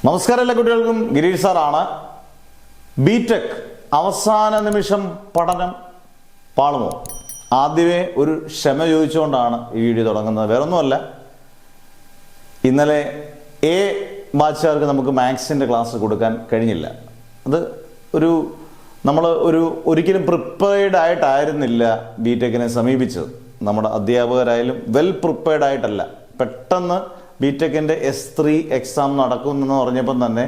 നമസ്കാരം എല്ലാ കുട്ടികൾക്കും. ഗിരീഷ് സാറാണ്. ബിടെക് അവസാന നിമിഷം പഠനം പാളുമോ? ആദ്യമേ ഒരു ക്ഷമ ചോദിച്ചുകൊണ്ടാണ് ഈ വീഡിയോ തുടങ്ങുന്നത്. വേറൊന്നുമല്ല, ഇന്നലെ എ ബാച്ചുകാർക്ക് നമുക്ക് മാത്സിൻ്റെ ക്ലാസ് കൊടുക്കാൻ കഴിഞ്ഞില്ല. അത് നമ്മൾ ഒരിക്കലും പ്രിപ്പയർഡ് ആയിട്ടായിരുന്നില്ല ബിടെക്കിനെ സമീപിച്ചത്. നമ്മുടെ അധ്യാപകരായാലും വെൽ പ്രിപ്പയർഡ് ആയിട്ടല്ല. പെട്ടെന്ന് ബിടെക്കിൻ്റെ S3 എക്സാം നടക്കുമെന്ന് പറഞ്ഞപ്പം തന്നെ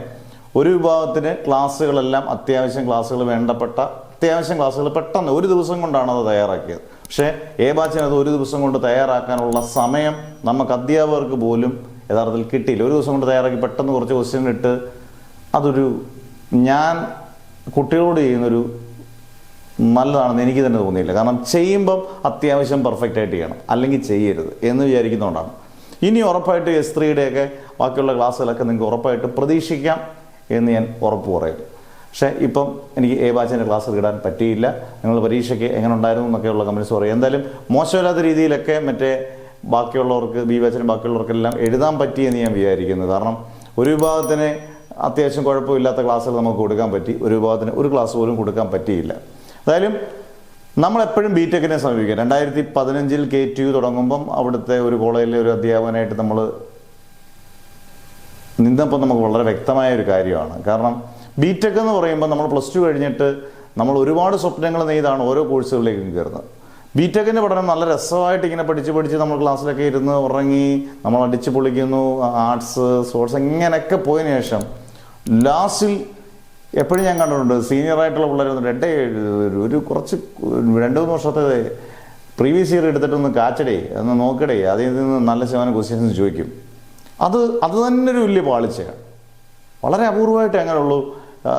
ഒരു വിഭാഗത്തിന് ക്ലാസ്സുകളെല്ലാം അത്യാവശ്യം ക്ലാസ്സുകൾ പെട്ടെന്ന് ഒരു ദിവസം കൊണ്ടാണ് അത് തയ്യാറാക്കിയത്. പക്ഷേ എ ബാച്ചിന് അത് ഒരു ദിവസം കൊണ്ട് തയ്യാറാക്കാനുള്ള സമയം നമുക്ക് അധ്യാപകർക്ക് പോലും യഥാർത്ഥത്തിൽ കിട്ടിയില്ല. ഒരു ദിവസം കൊണ്ട് തയ്യാറാക്കി പെട്ടെന്ന് കുറച്ച് ക്വസ്റ്റ്യൻ ഇട്ട് ഞാൻ കുട്ടികളോട് ചെയ്യുന്നൊരു നല്ലതാണെന്ന് എനിക്ക് തന്നെ തോന്നിയില്ല. കാരണം ചെയ്യുമ്പം അത്യാവശ്യം പെർഫെക്റ്റ് ആയിട്ട് ചെയ്യണം, അല്ലെങ്കിൽ ചെയ്യരുത് എന്ന് വിചാരിക്കുന്നതുകൊണ്ടാണ്. ഇനി ഉറപ്പായിട്ട് S3യുടെയൊക്കെ ബാക്കിയുള്ള ക്ലാസ്സുകളൊക്കെ നിങ്ങൾക്ക് ഉറപ്പായിട്ട് പ്രതീക്ഷിക്കാം എന്ന് ഞാൻ ഉറപ്പ് പറയും. പക്ഷേ ഇപ്പം എനിക്ക് എ ബാച്ചിൻ്റെ ക്ലാസ് ഇടാൻ പറ്റിയില്ല. നിങ്ങൾ പരീക്ഷയ്ക്ക് എങ്ങനെ ഉണ്ടായിരുന്നു എന്നൊക്കെയുള്ള കമൻറ്റ്സ് പറയും. എന്തായാലും മോശമില്ലാത്ത രീതിയിലൊക്കെ ബാക്കിയുള്ളവർക്ക് ബി ബാച്ചിനും ബാക്കിയുള്ളവർക്കെല്ലാം എഴുതാൻ പറ്റിയെന്ന് ഞാൻ വിചാരിക്കുന്നത്. കാരണം ഒരു വിഭാഗത്തിന് അത്യാവശ്യം കുഴപ്പമില്ലാത്ത ക്ലാസ്സുകൾ നമുക്ക് കൊടുക്കാൻ പറ്റി, ഒരു വിഭാഗത്തിന് ഒരു ക്ലാസ് പോലും കൊടുക്കാൻ പറ്റിയില്ല. എന്തായാലും നമ്മളെപ്പോഴും ബിടെക്കിനെ സമീപിക്കുക. 2015 KTU തുടങ്ങുമ്പം അവിടുത്തെ ഒരു കോളേജിലെ ഒരു അധ്യാപകനായിട്ട് നമ്മൾ നിന്നപ്പോൾ നമുക്ക് വളരെ വ്യക്തമായ ഒരു കാര്യമാണ്. കാരണം ബിടെക് എന്ന് പറയുമ്പോൾ നമ്മൾ +2 കഴിഞ്ഞിട്ട് നമ്മൾ ഒരുപാട് സ്വപ്നങ്ങൾ നെയ്താണ് ഓരോ കോഴ്സുകളിലേക്കും കയറുന്നത്. ബിടെക്കിൻ്റെ പഠനം നല്ല രസമായിട്ട് ഇങ്ങനെ പഠിച്ച് നമ്മൾ ക്ലാസ്സിലൊക്കെ ഇരുന്ന് ഉറങ്ങി നമ്മൾ അടിച്ച് പൊളിക്കുന്നു, ആർട്സ് സ്പോർട്സ് ഇങ്ങനെയൊക്കെ പോയതിനു ശേഷം ലാസ്റ്റിൽ എപ്പോഴും ഞാൻ കണ്ടിട്ടുണ്ട് സീനിയറായിട്ടുള്ള പിള്ളേർ ഒരു കുറച്ച് 2-3 വർഷത്തെ പ്രീവിയസ് ഇയർ എടുത്തിട്ടൊന്ന് കാച്ചടേ ഒന്ന് നോക്കടേ, അതിൽ നിന്ന് നല്ല ശതമാനം ക്വസ്റ്റ്യൻസ് ചോദിക്കും. അത് തന്നെ ഒരു വലിയ പാളിച്ചയാണ്. വളരെ അപൂർവമായിട്ട് അങ്ങനെയുള്ളൂ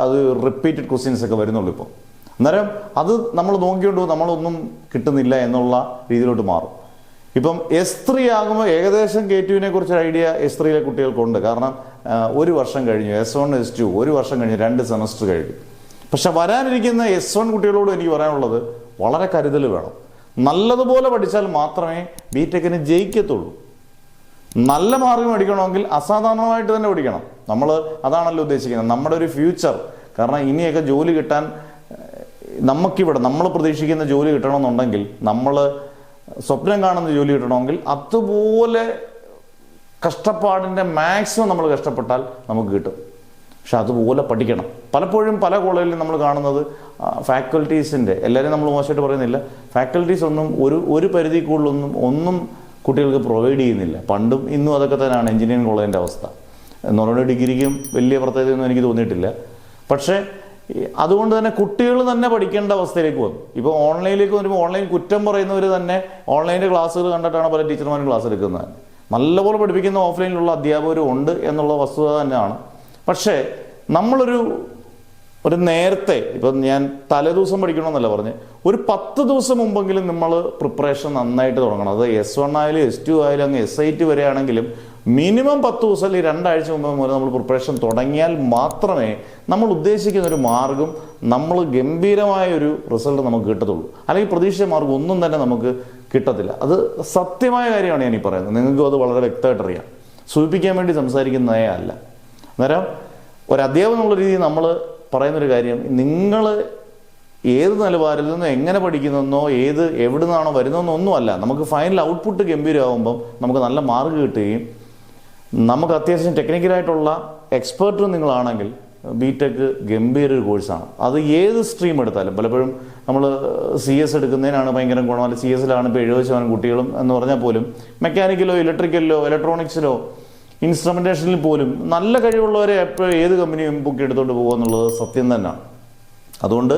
അത് റിപ്പീറ്റഡ് ക്വസ്റ്റ്യൻസ് ഒക്കെ വരുന്നുള്ളൂ. ഇപ്പോൾ അന്നേരം അത് നമ്മൾ നോക്കിക്കൊണ്ട് നമ്മളൊന്നും കിട്ടുന്നില്ല എന്നുള്ള രീതിയിലോട്ട് മാറും. ഇപ്പം S3 ആകുമ്പോൾ ഏകദേശം KTUവിനെ കുറിച്ചൊരു ഐഡിയ S3യിലെ കുട്ടികൾക്കുണ്ട്. കാരണം ഒരു വർഷം കഴിഞ്ഞു, S1 S2 ഒരു വർഷം കഴിഞ്ഞു, 2 സെമസ്റ്റർ കഴിഞ്ഞു. പക്ഷെ വരാനിരിക്കുന്ന S1 കുട്ടികളോട് എനിക്ക് പറയാനുള്ളത് വളരെ കരുതൽ വേണം. നല്ലതുപോലെ പഠിച്ചാൽ മാത്രമേ ബിടെക്കിന് ജയിക്കത്തുള്ളൂ. നല്ല മാർക്ക് മേടിക്കണമെങ്കിൽ അസാധാരണമായിട്ട് തന്നെ പഠിക്കണം. നമ്മൾ അതാണല്ലോ ഉദ്ദേശിക്കുന്നത്, നമ്മുടെ ഒരു ഫ്യൂച്ചർ. കാരണം ഇനിയൊക്കെ ജോലി കിട്ടാൻ നമ്മൾ പ്രതീക്ഷിക്കുന്ന ജോലി കിട്ടണമെന്നുണ്ടെങ്കിൽ, നമ്മൾ സ്വപ്നം കാണുന്ന ജോലി കിട്ടണമെങ്കിൽ അതുപോലെ കഷ്ടപ്പാടിൻ്റെ മാക്സിമം നമ്മൾ കഷ്ടപ്പെട്ടാൽ നമുക്ക് കിട്ടും. പക്ഷെ അതുപോലെ പഠിക്കണം. പലപ്പോഴും പല കോളേജിലും നമ്മൾ കാണുന്നത് ഫാക്കൽറ്റീസിൻ്റെ, എല്ലാവരും നമ്മൾ മോശമായിട്ട് പറയുന്നില്ല, ഫാക്കൽറ്റീസ് ഒരു പരിധി കൂടുതലൊന്നും കുട്ടികൾക്ക് പ്രൊവൈഡ് ചെയ്യുന്നില്ല. പണ്ടും ഇന്നും അതൊക്കെ തന്നെയാണ് എഞ്ചിനീയറിംഗ് കോളേജിൻ്റെ അവസ്ഥ. എന്നോട് ഡിഗ്രിക്കും വലിയ പ്രത്യേകതയൊന്നും എനിക്ക് തോന്നിയിട്ടില്ല. പക്ഷേ അതുകൊണ്ട് തന്നെ കുട്ടികൾ തന്നെ പഠിക്കേണ്ട അവസ്ഥയിലേക്ക് വന്നു. ഇപ്പോൾ ഓൺലൈനിലേക്ക് വരുമ്പോൾ ഓൺലൈൻ കുറ്റം പറയുന്നവർ തന്നെ ഓൺലൈൻ്റെ ക്ലാസ്സുകൾ കണ്ടിട്ടാണ് പല ടീച്ചർമാരും ക്ലാസ് എടുക്കുന്നത്. നല്ലപോലെ പഠിപ്പിക്കുന്ന ഓഫ്ലൈനിലുള്ള അധ്യാപകരും ഉണ്ട് എന്നുള്ള വസ്തുത തന്നെയാണ്. പക്ഷേ നമ്മളൊരു നേരത്തെ, ഇപ്പം ഞാൻ തലേദിവസം പഠിക്കണമെന്നല്ല പറഞ്ഞ്, ഒരു 10 ദിവസം മുമ്പെങ്കിലും നമ്മൾ പ്രിപ്പറേഷൻ നന്നായിട്ട് തുടങ്ങണം. അത് S1 ആയാലും S2 ആയാലും അങ്ങ് SIT വരെയാണെങ്കിലും മിനിമം 10 ദിവസം അല്ലെങ്കിൽ 2 ആഴ്ച മുമ്പ് മുതൽ നമ്മൾ പ്രിപ്പറേഷൻ തുടങ്ങിയാൽ മാത്രമേ നമ്മൾ ഉദ്ദേശിക്കുന്ന ഒരു മാർഗം, നമ്മൾ ഗംഭീരമായ ഒരു റിസൾട്ട് നമുക്ക് കിട്ടത്തുള്ളൂ. അല്ലെങ്കിൽ പ്രതീക്ഷിച്ച മാർഗം ഒന്നും തന്നെ നമുക്ക് കിട്ടത്തില്ല. അത് സത്യമായ കാര്യമാണ് ഞാൻ ഈ പറയുന്നത്. നിങ്ങൾക്കും അത് വളരെ വ്യക്തമായിട്ട് അറിയാം. സൂചിപ്പിക്കാൻ വേണ്ടി സംസാരിക്കുന്നതേ അല്ല. അന്നേരം ഒരു അധ്യാപകൻ എന്നുള്ള രീതിയിൽ നമ്മൾ പറയുന്നൊരു കാര്യം, നിങ്ങൾ ഏത് നിലവാരത്തിൽ നിന്നോ എങ്ങനെ പഠിക്കുന്നതെന്നോ എവിടെ നിന്നാണോ വരുന്നതെന്നോ ഒന്നുമല്ല. നമുക്ക് ഫൈനൽ ഔട്ട്പുട്ട് ഗംഭീരമാകുമ്പം നമുക്ക് നല്ല മാർക്ക് കിട്ടുകയും നമുക്ക് അത്യാവശ്യം ടെക്നിക്കലായിട്ടുള്ള എക്സ്പേർട്ടും നിങ്ങളാണെങ്കിൽ ബിടെക് ഗംഭീര ഒരു കോഴ്സാണ്. അത് ഏത് സ്ട്രീം എടുത്താലും, പലപ്പോഴും നമ്മൾ CS എടുക്കുന്നതിനാണ് ഭയങ്കര ഗുണം. അല്ലെങ്കിൽ CS-ലാണ് ഇപ്പോൾ 70% കുട്ടികളും എന്ന് പറഞ്ഞാൽ പോലും മെക്കാനിക്കലോ ഇലക്ട്രിക്കലിലോ ഇലക്ട്രോണിക്സിലോ ഇൻസ്ട്രുമെൻറ്റേഷനിൽ പോലും നല്ല കഴിവുള്ളവരെ എപ്പോഴും ഏത് കമ്പനിയും ബുക്ക് എടുത്തുകൊണ്ട് പോകുക എന്നുള്ളത് സത്യം തന്നെയാണ്. അതുകൊണ്ട്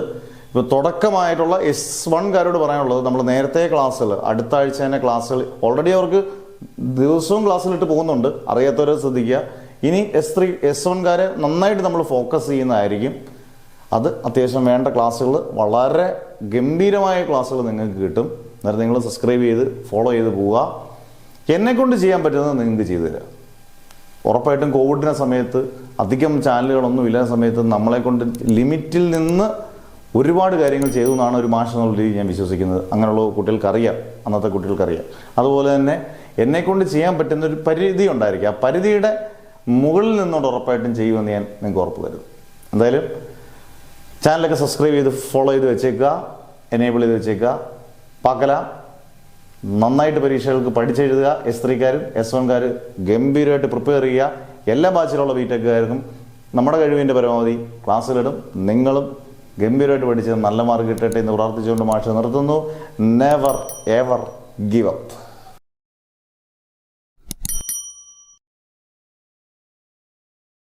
ഇപ്പോൾ തുടക്കമായിട്ടുള്ള S1കാരോട് പറയാനുള്ളത്, നമ്മൾ നേരത്തെ ക്ലാസ്സുകൾ, അടുത്ത ആഴ്ച തന്നെ ക്ലാസ്സുകൾ ഓൾറെഡി അവർക്ക് ദിവസവും ക്ലാസ്സിലിട്ട് പോകുന്നുണ്ട്, അറിയാത്തവരെ ശ്രദ്ധിക്കുക. ഇനി S1കാരെ നന്നായിട്ട് നമ്മൾ ഫോക്കസ് ചെയ്യുന്നതായിരിക്കും. അത് അത്യാവശ്യം വേണ്ട ക്ലാസ്സുകൾ, വളരെ ഗംഭീരമായ ക്ലാസ്സുകൾ നിങ്ങൾക്ക് കിട്ടും. നേരത്തെ നിങ്ങൾ സബ്സ്ക്രൈബ് ചെയ്ത് ഫോളോ ചെയ്ത് പോവുക. എന്നെക്കൊണ്ട് ചെയ്യാൻ പറ്റുന്നത് നിങ്ങൾക്ക് ചെയ്തു തരാം. ഉറപ്പായിട്ടും കോവിഡിൻ്റെ സമയത്ത് അധികം ചാനലുകളൊന്നും ഇല്ലാത്ത സമയത്ത് നമ്മളെക്കൊണ്ട് ലിമിറ്റിൽ നിന്ന് ഒരുപാട് കാര്യങ്ങൾ ചെയ്തു എന്നാണ് ഒരു മാഷ് എന്നുള്ള രീതി ഞാൻ വിശ്വസിക്കുന്നത്. അങ്ങനെയുള്ള കുട്ടികൾക്കറിയാം, അന്നത്തെ കുട്ടികൾക്കറിയാം. അതുപോലെ തന്നെ എന്നെക്കൊണ്ട് ചെയ്യാൻ പറ്റുന്നൊരു പരിധി ഉണ്ടായിരിക്കും. ആ പരിധിയുടെ മുകളിൽ നിന്നോട് ഉറപ്പായിട്ടും ചെയ്യുമെന്ന് ഞാൻ നിങ്ങൾക്ക് ഉറപ്പ് തരുന്നു. എന്തായാലും ചാനലൊക്കെ സബ്സ്ക്രൈബ് ചെയ്ത് ഫോളോ ചെയ്ത് വെച്ചേക്കുക, എനേബിൾ ചെയ്ത് വെച്ചേക്കുക. പാക്കലാം. നന്നായിട്ട് പരീക്ഷകൾക്ക് പഠിച്ചെഴുതുക. S3-കാരും S1-കാർ ഗംഭീരമായിട്ട് പ്രിപ്പയർ ചെയ്യുക. എല്ലാ ബാച്ചിലുള്ള ബിടെക്കുകാർക്കും നമ്മുടെ കഴിവിൻ്റെ പരമാവധി ക്ലാസ്സിലിടും. നിങ്ങളും ഗംഭീരമായിട്ട് പഠിച്ച് നല്ല മാർക്ക് കിട്ടട്ടെ എന്ന് പ്രാർത്ഥിച്ചുകൊണ്ട് മാഷ് നിർത്തുന്നു. Never ever give up.